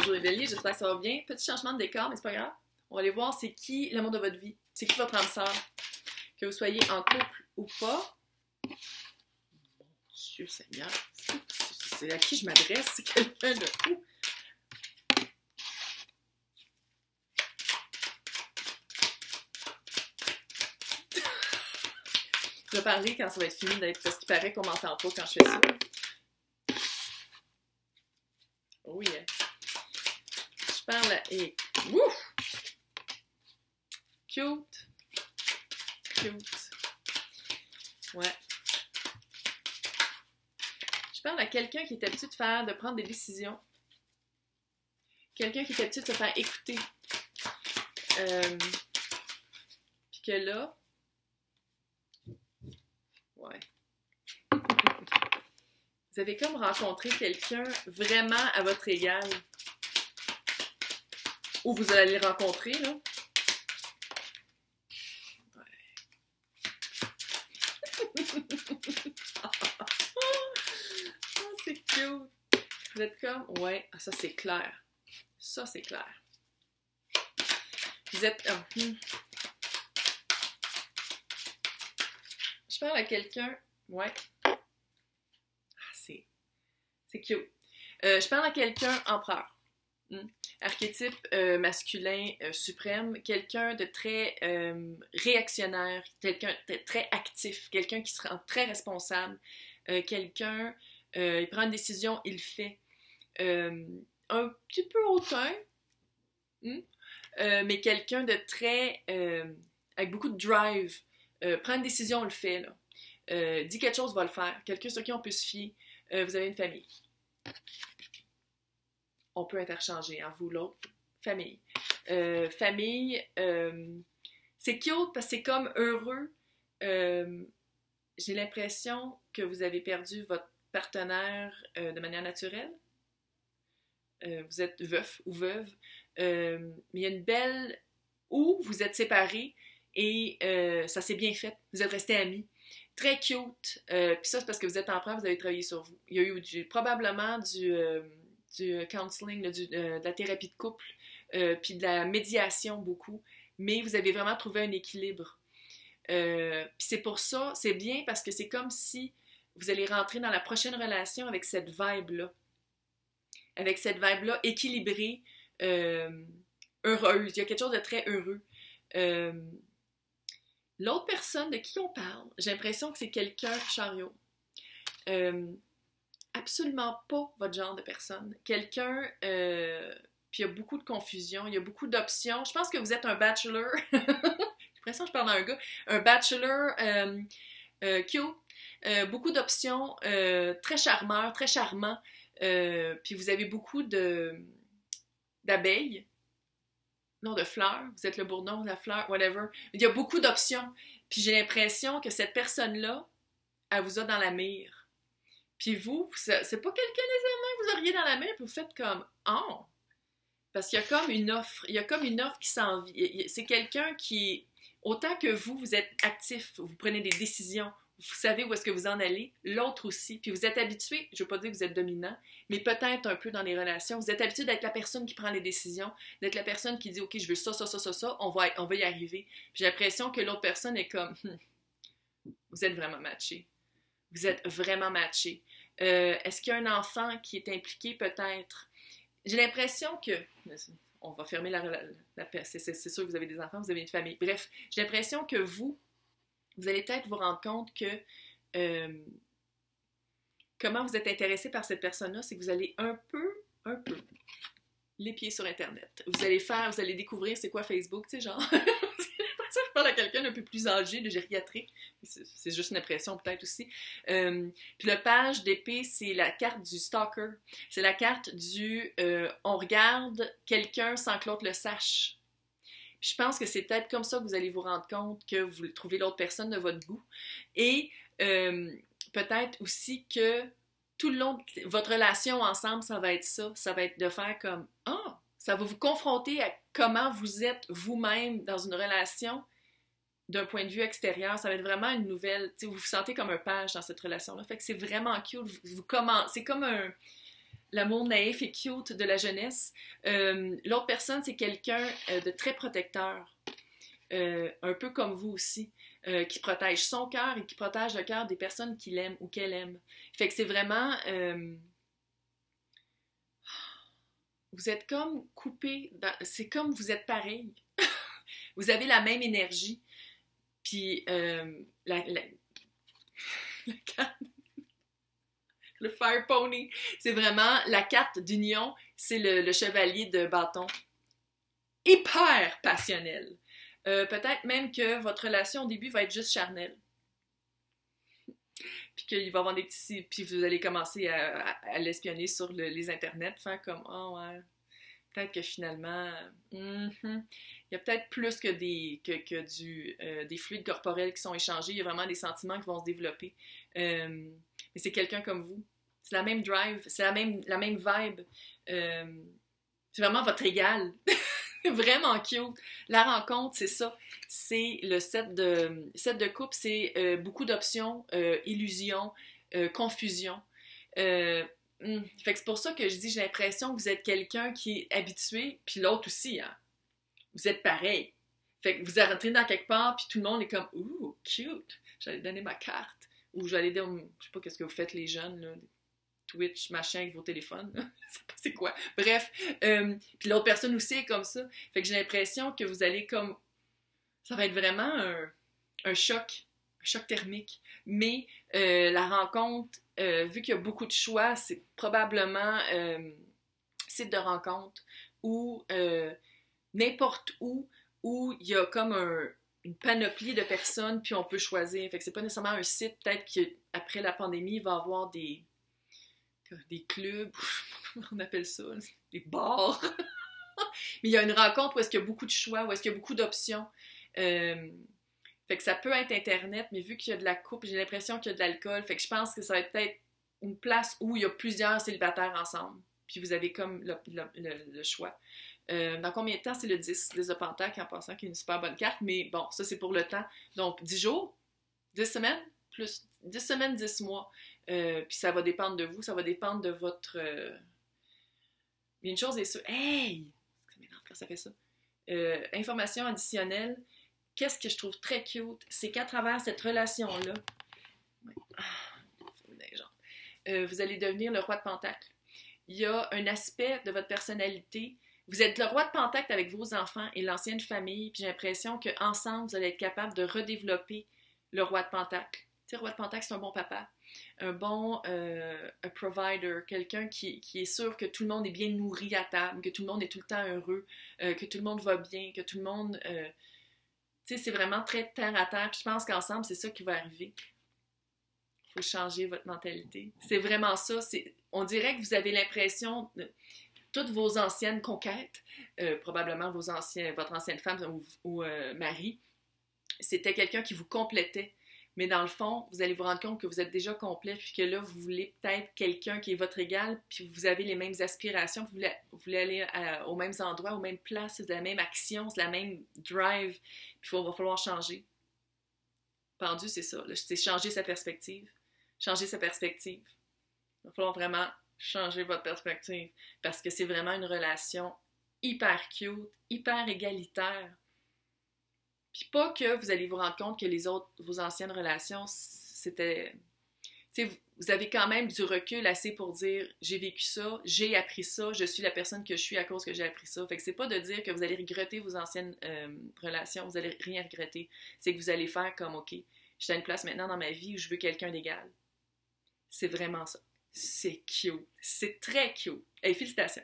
bonjour les béliers, j'espère que ça va bien. Petit changement de décor, mais c'est pas grave. On va aller voir c'est qui l'amour de votre vie. C'est qui votre âme sœur. Que vous soyez en couple ou pas. Mon Dieu Seigneur, c'est à qui je m'adresse? C'est quelqu'un de fou. Je vais parler quand ça va être fini d'être parce qu'il paraît qu'on m'entend pas quand je fais ça. Oh yeah. Je parle et ouf! Cute. Cute. Ouais. Je parle à quelqu'un qui est habitué de prendre des décisions. Quelqu'un qui est habitué de se faire écouter. Puis que là, ouais. Vous avez comme rencontré quelqu'un vraiment à votre égal. Ou vous allez le rencontrer, là. Ouais. Oh, c'est cute. Vous êtes comme, ouais, ça c'est clair. Ça c'est clair. Vous êtes, Je parle à quelqu'un, ouais. Ah, c'est cute. Je parle à quelqu'un empereur. Archétype masculin suprême, quelqu'un de très réactionnaire, quelqu'un de très actif, quelqu'un qui se rend très responsable, quelqu'un, il prend une décision, il le fait. Un petit peu hautain, mais quelqu'un de très, avec beaucoup de drive, prend une décision, on le fait, là. Dit quelque chose, va le faire. Quelqu'un sur qui on peut se fier. Vous avez une famille. On peut interchanger, hein, vous, l'autre. Famille. Famille, c'est cute parce que c'est comme heureux. J'ai l'impression que vous avez perdu votre partenaire de manière naturelle. Vous êtes veuf ou veuve. Mais il y a une belle... Ou vous êtes séparés et ça s'est bien fait. Vous êtes restés amis. Très cute. Puis ça, c'est parce que vous êtes en preuve, vous avez travaillé sur vous. Il y a eu probablement du counseling, de la thérapie de couple, puis de la médiation beaucoup, mais vous avez vraiment trouvé un équilibre. Puis c'est pour ça, c'est bien parce que c'est comme si vous allez rentrer dans la prochaine relation avec cette vibe-là. Avec cette vibe-là équilibrée, heureuse. Il y a quelque chose de très heureux. L'autre personne de qui on parle, j'ai l'impression que c'est quelqu'un chariot. Absolument pas votre genre de personne. Quelqu'un, puis il y a beaucoup de confusion, il y a beaucoup d'options. Je pense que vous êtes un bachelor. J'ai l'impression que je parle d'un gars. Un bachelor cute. Beaucoup d'options, très charmeur, très charmant. Puis vous avez beaucoup d'abeilles. Non, de fleurs. Vous êtes le bourdon, la fleur, whatever. Il y a beaucoup d'options. Puis j'ai l'impression que cette personne-là, elle vous a dans la mire. Puis vous, c'est pas quelqu'un nécessairement que vous auriez dans la mire, puis vous faites comme « Oh! » Parce qu'il y a comme une offre. Il y a comme une offre qui s'en vient. C'est quelqu'un qui, autant que vous êtes actif, vous prenez des décisions, vous savez où est-ce que vous en allez, l'autre aussi. Puis vous êtes habitué, je veux pas dire que vous êtes dominant, mais peut-être un peu dans les relations. Vous êtes habitué d'être la personne qui prend les décisions, d'être la personne qui dit « Ok, je veux ça, ça, ça, ça, ça, on va y arriver. » J'ai l'impression que l'autre personne est comme « Vous êtes vraiment matché. Vous êtes vraiment matché. Est-ce qu'il y a un enfant qui est impliqué? Peut-être. » J'ai l'impression que... On va fermer c'est sûr que vous avez des enfants, vous avez une famille. Bref, j'ai l'impression que vous allez peut-être vous rendre compte que comment vous êtes intéressé par cette personne-là, c'est que vous allez un peu, les pieds sur Internet. Vous allez découvrir c'est quoi Facebook, tu sais, genre... Je parle à quelqu'un d'un peu plus âgé, de gériatrique. C'est juste une impression peut-être aussi. Puis le page d'épée, c'est la carte du stalker. C'est la carte du on regarde quelqu'un sans que l'autre le sache. Puis je pense que c'est peut-être comme ça que vous allez vous rendre compte que vous trouvez l'autre personne de votre goût. Et peut-être aussi que tout le long de votre relation ensemble, ça va être ça. Ça va être de faire comme « Ah! » Ça va vous confronter à comment vous êtes vous-même dans une relation d'un point de vue extérieur. Ça va être vraiment une nouvelle... Vous vous sentez comme un page dans cette relation-là. Fait que c'est vraiment cute. C'est comme un... l'amour naïf et cute de la jeunesse. L'autre personne, c'est quelqu'un de très protecteur, un peu comme vous aussi, qui protège son cœur et qui protège le cœur des personnes qu'il aime ou qu'elle aime. Fait que c'est vraiment... vous êtes comme coupé, c'est comme vous êtes pareil. Vous avez la même énergie. Puis la carte, le Fire Pony, c'est vraiment la carte d'union, c'est le chevalier de bâton. Hyper passionnel. Peut-être même que votre relation au début va être juste charnelle. Puis qu'il va y avoir des petits... Puis vous allez commencer à l'espionner sur les internets, faire comme « Oh ouais, peut-être que finalement... il y a peut-être plus que des fluides corporels qui sont échangés, il y a vraiment des sentiments qui vont se développer. Mais c'est quelqu'un comme vous. C'est la même drive, c'est la même vibe. C'est vraiment votre égal. Vraiment cute. La rencontre, c'est ça. C'est le set de couple, c'est beaucoup d'options, illusions, confusion. Fait que c'est pour ça que je dis, j'ai l'impression que vous êtes quelqu'un qui est habitué, puis l'autre aussi, hein. Vous êtes pareil. Fait que vous rentrez dans quelque part, puis tout le monde est comme « Ouh, cute! J'allais donner ma carte. » Ou j'allais dire, je sais pas qu'est-ce que vous faites les jeunes, là, Twitch, machin, avec vos téléphones. Je sais pas c'est quoi. Bref. Puis l'autre personne aussi est comme ça. Fait que j'ai l'impression que vous allez comme... Ça va être vraiment un choc thermique. Mais la rencontre, vu qu'il y a beaucoup de choix, c'est probablement site de rencontre ou n'importe où il y a comme une panoplie de personnes, puis on peut choisir. Fait que c'est pas nécessairement un site, peut-être qu'après la pandémie, il va y avoir des clubs, on appelle ça, des bars. Mais il y a une rencontre où est-ce qu'il y a beaucoup de choix, où est-ce qu'il y a beaucoup d'options. Fait que ça peut être Internet, mais vu qu'il y a de la coupe, j'ai l'impression qu'il y a de l'alcool. Fait que je pense que ça va être peut-être une place où il y a plusieurs célibataires ensemble. Puis vous avez comme le choix. Dans combien de temps? C'est le 10 de Pentacle, en pensant qu'il y a une super bonne carte. Mais bon, ça c'est pour le temps. Donc 10 jours, 10 semaines, plus 10 semaines, 10 mois. Puis ça va dépendre de vous, ça va dépendre de votre... Mais une chose est sûre... Hey! Ça m'énerve quand ça fait ça. Information additionnelle. Qu'est-ce que je trouve très cute? C'est qu'à travers cette relation-là, vous allez devenir le roi de Pentacle. Il y a un aspect de votre personnalité. Vous êtes le roi de Pentacle avec vos enfants et l'ancienne famille, puis j'ai l'impression qu'ensemble, vous allez être capable de redévelopper le roi de Pentacle. Tu sais, le roi de Pentacle, c'est un bon papa, un bon un provider, quelqu'un qui est sûr que tout le monde est bien nourri à table, que tout le monde est tout le temps heureux, que tout le monde va bien, que tout le monde... tu sais, c'est vraiment très terre à terre, puis je pense qu'ensemble, c'est ça qui va arriver. Il faut changer votre mentalité. C'est vraiment ça. On dirait que vous avez l'impression... toutes vos anciennes conquêtes, probablement votre ancienne femme ou mari, c'était quelqu'un qui vous complétait. Mais dans le fond, vous allez vous rendre compte que vous êtes déjà complet, puis que là, vous voulez peut-être quelqu'un qui est votre égal, puis vous avez les mêmes aspirations, vous voulez aller aux mêmes endroits, aux mêmes places, c'est la même action, c'est la même drive, puis il va falloir changer. Pendu, c'est ça. C'est changer sa perspective. Changer sa perspective. Il va falloir vraiment changer votre perspective, parce que c'est vraiment une relation hyper cute, hyper égalitaire. Puis pas que vous allez vous rendre compte que vos anciennes relations, c'était... Tu sais, vous avez quand même du recul assez pour dire « j'ai vécu ça, j'ai appris ça, je suis la personne que je suis à cause que j'ai appris ça ». Fait que c'est pas de dire que vous allez regretter vos anciennes relations, vous allez rien regretter. C'est que vous allez faire comme « OK, je suis à une place maintenant dans ma vie où je veux quelqu'un d'égal ». C'est vraiment ça. C'est cute. C'est très cute. Hey, félicitations!